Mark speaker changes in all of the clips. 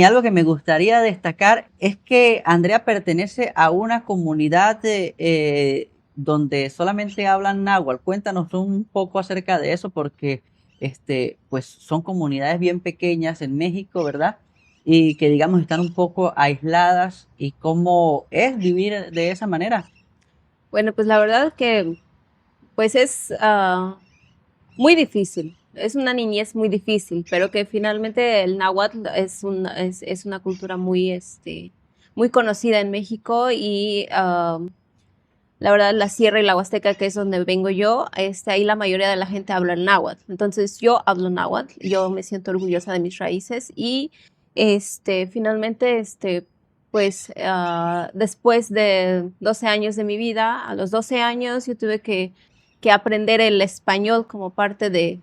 Speaker 1: Y algo que me gustaría destacar es que Andrea pertenece a una comunidad donde solamente hablan náhuatl. Cuéntanos un poco acerca de eso, porque pues son comunidades bien pequeñas en México, ¿verdad? Y que digamos están un poco aisladas y cómo es vivir de esa manera.
Speaker 2: Bueno, pues la verdad que pues es muy difícil. Es una niñez muy difícil, pero que finalmente el náhuatl es una cultura muy, muy conocida en México y la verdad la Sierra y la Huasteca, que es donde vengo yo, ahí la mayoría de la gente habla el náhuatl. Entonces yo hablo náhuatl, yo me siento orgullosa de mis raíces y finalmente, pues después de 12 años de mi vida, a los 12 años yo tuve que aprender el español como parte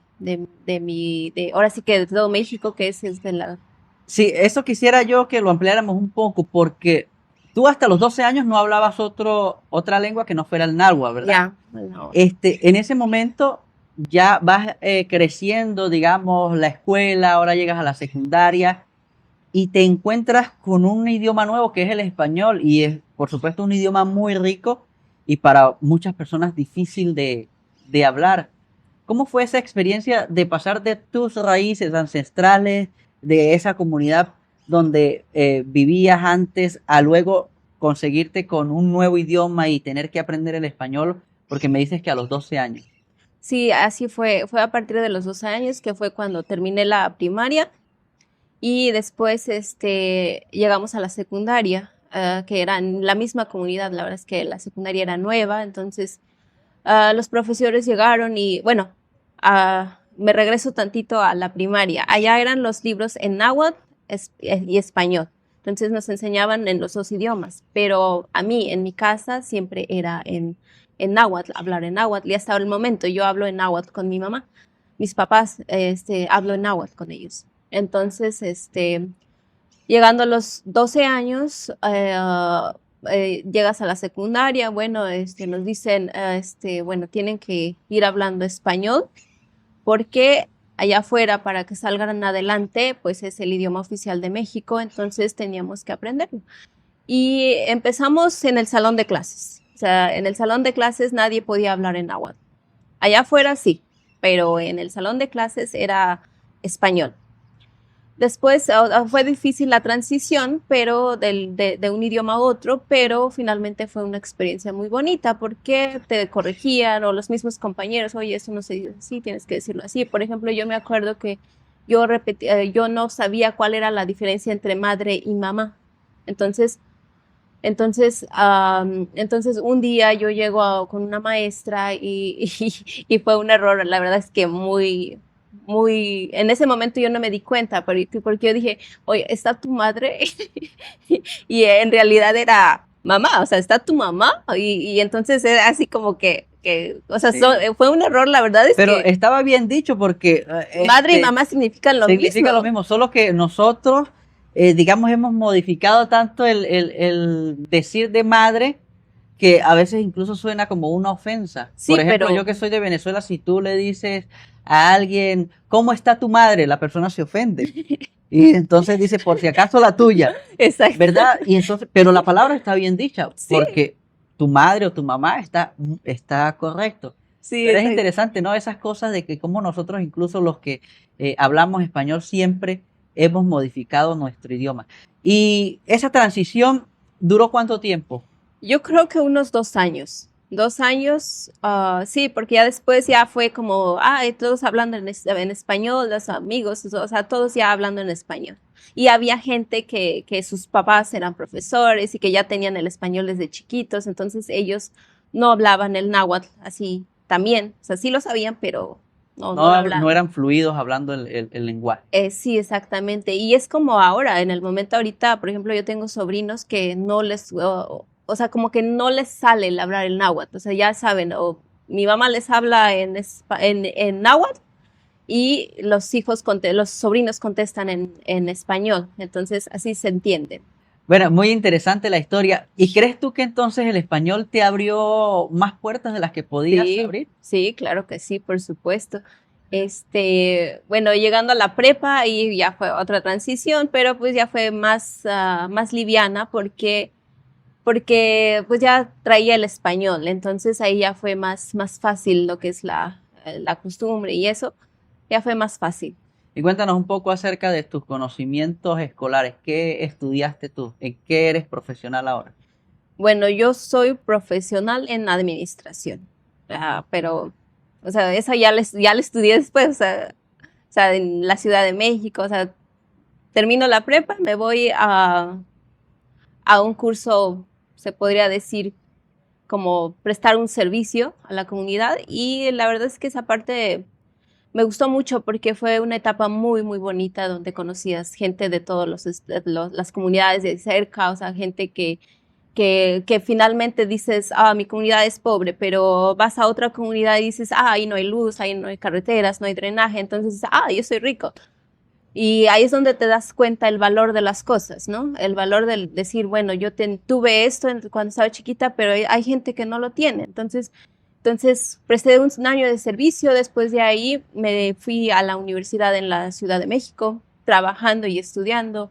Speaker 2: ahora sí que de todo México, que es de la...
Speaker 1: Sí, eso quisiera yo que lo ampliáramos un poco, porque tú hasta los 12 años no hablabas otra lengua que no fuera el náhuatl, ¿verdad?
Speaker 2: Ya, bueno,
Speaker 1: En ese momento ya vas creciendo, digamos, la escuela, ahora llegas a la secundaria y te encuentras con un idioma nuevo que es el español y es, por supuesto, un idioma muy rico y para muchas personas difícil de hablar. ¿Cómo fue esa experiencia de pasar de tus raíces ancestrales, de esa comunidad donde vivías antes, a luego conseguirte con un nuevo idioma y tener que aprender el español? Porque me dices que a los 12 años.
Speaker 2: sí, así fue. Fue a partir de los 12 años, que fue cuando terminé la primaria. Y después llegamos a la secundaria, que era en la misma comunidad. La verdad es que la secundaria era nueva, entonces los profesores llegaron y bueno, me regreso tantito a la primaria. Allá eran los libros en náhuatl y español. Entonces nos enseñaban en los dos idiomas, pero a mí, en mi casa, siempre era en náhuatl, hablar en náhuatl. Y hasta el momento yo hablo en náhuatl con mi mamá. Mis papás, hablo en náhuatl con ellos. Entonces, llegando a los 12 años, llegas a la secundaria, bueno, nos dicen, bueno, tienen que ir hablando español porque allá afuera, para que salgan adelante, pues es el idioma oficial de México, entonces teníamos que aprenderlo. Y empezamos en el salón de clases. O sea, en el salón de clases nadie podía hablar en náhuatl. Allá afuera sí, pero en el salón de clases era español. Después fue difícil la transición, pero de un idioma a otro, pero finalmente fue una experiencia muy bonita porque te corregían o los mismos compañeros, oye, eso no se dice así, tienes que decirlo así. Por ejemplo, yo me acuerdo que yo no sabía cuál era la diferencia entre madre y mamá. Entonces, entonces un día yo llego con una maestra y fue un error, la verdad es que en ese momento yo no me di cuenta, porque yo dije, oye, ¿está tu madre? Y en realidad era mamá, o sea, ¿está tu mamá? Y entonces era así como o sea,
Speaker 1: Sí.
Speaker 2: fue un error, la verdad es
Speaker 1: Pero
Speaker 2: que
Speaker 1: estaba bien dicho porque
Speaker 2: madre y mamá significan lo
Speaker 1: significa lo
Speaker 2: mismo.
Speaker 1: mismo, solo que nosotros, digamos, hemos modificado tanto el decir de madre que a veces incluso suena como una ofensa. Por
Speaker 2: Sí,
Speaker 1: ejemplo,
Speaker 2: pero
Speaker 1: yo que soy de Venezuela, si tú le dices a alguien, ¿cómo está tu madre? La persona se ofende. Y entonces dice, por si acaso la tuya,
Speaker 2: exacto.
Speaker 1: ¿verdad? Y entonces, pero la palabra está bien dicha,
Speaker 2: Sí,
Speaker 1: porque tu madre o tu mamá está correcto.
Speaker 2: sí,
Speaker 1: Pero es
Speaker 2: exacto.
Speaker 1: interesante, ¿no? Esas cosas de que como nosotros, incluso los que hablamos español, siempre hemos modificado nuestro idioma. Y esa transición duró ¿cuánto tiempo?
Speaker 2: Yo creo que unos 2 años. 2 años, sí, porque ya después ya fue como, todos hablando en español, los amigos, o sea, todos ya hablando en español. Y había gente que sus papás eran profesores y que ya tenían el español desde chiquitos, entonces ellos no hablaban el náhuatl así también. O sea, sí lo sabían, pero no lo
Speaker 1: No
Speaker 2: hablaban.
Speaker 1: eran fluidos hablando el lenguaje.
Speaker 2: Sí, exactamente. Y es como ahora, en el momento ahorita, por ejemplo, yo tengo sobrinos que no les, o sea, como que no les sale el hablar el náhuatl. O sea, ya saben, o mi mamá les habla en náhuatl y los sobrinos contestan en español. Entonces, así se entienden.
Speaker 1: Bueno, muy interesante la historia. ¿Y crees tú que entonces el español te abrió más puertas de las que podías
Speaker 2: Sí,
Speaker 1: abrir?
Speaker 2: sí, claro que sí, por supuesto. Bueno, llegando a la prepa y ya fue otra transición, pero pues ya fue más, más liviana porque pues ya traía el español, entonces ahí ya fue más fácil lo que es la costumbre y eso, ya fue más fácil.
Speaker 1: Y cuéntanos un poco acerca de tus conocimientos escolares. ¿Qué estudiaste tú? ¿En qué eres profesional ahora?
Speaker 2: Bueno, yo soy profesional en administración, pero, o sea, eso ya la estudié después, o sea, en la Ciudad de México, o sea, termino la prepa, me voy a un curso, se podría decir, como prestar un servicio a la comunidad y la verdad es que esa parte me gustó mucho porque fue una etapa muy bonita donde conocías gente de todas las comunidades de cerca, o sea, gente que finalmente dices, mi comunidad es pobre, pero vas a otra comunidad y dices, ahí no hay luz, ahí no hay carreteras, no hay drenaje, entonces dices, yo soy rico. Y ahí es donde te das cuenta el valor de las cosas, ¿no? El valor del decir, bueno, tuve esto cuando estaba chiquita, pero hay gente que no lo tiene. Entonces presté un año de servicio, después de ahí me fui a la universidad en la Ciudad de México, trabajando y estudiando.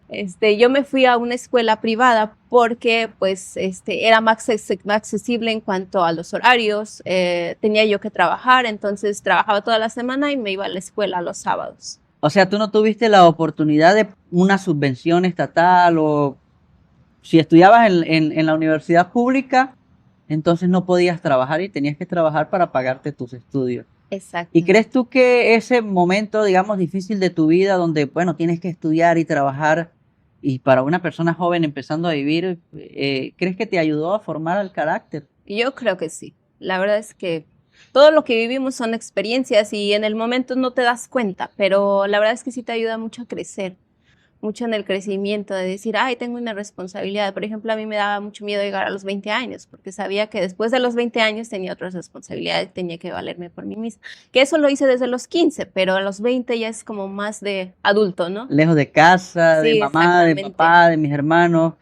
Speaker 2: Yo me fui a una escuela privada porque pues era más accesible en cuanto a los horarios, tenía yo que trabajar, entonces trabajaba toda la semana y me iba a la escuela los sábados.
Speaker 1: O sea, tú no tuviste la oportunidad de una subvención estatal o si estudiabas en la universidad pública, entonces no podías trabajar y tenías que trabajar para pagarte tus estudios. ¿Y
Speaker 2: Exacto.
Speaker 1: crees tú que ese momento, digamos, difícil de tu vida, donde, bueno, tienes que estudiar y trabajar, y para una persona joven empezando a vivir, crees que te ayudó a formar el carácter?
Speaker 2: Yo creo que sí. La verdad es que todo lo que vivimos son experiencias y en el momento no te das cuenta, pero la verdad es que sí te ayuda mucho a crecer, mucho en el crecimiento, de decir, tengo una responsabilidad. Por ejemplo, a mí me daba mucho miedo llegar a los 20 años, porque sabía que después de los 20 años tenía otras responsabilidades, tenía que valerme por mí misma. Que eso lo hice desde los 15, pero a los 20 ya es como más de adulto, ¿no?
Speaker 1: Lejos de casa, de
Speaker 2: Sí,
Speaker 1: mamá, de
Speaker 2: exactamente.
Speaker 1: papá, de mis hermanos.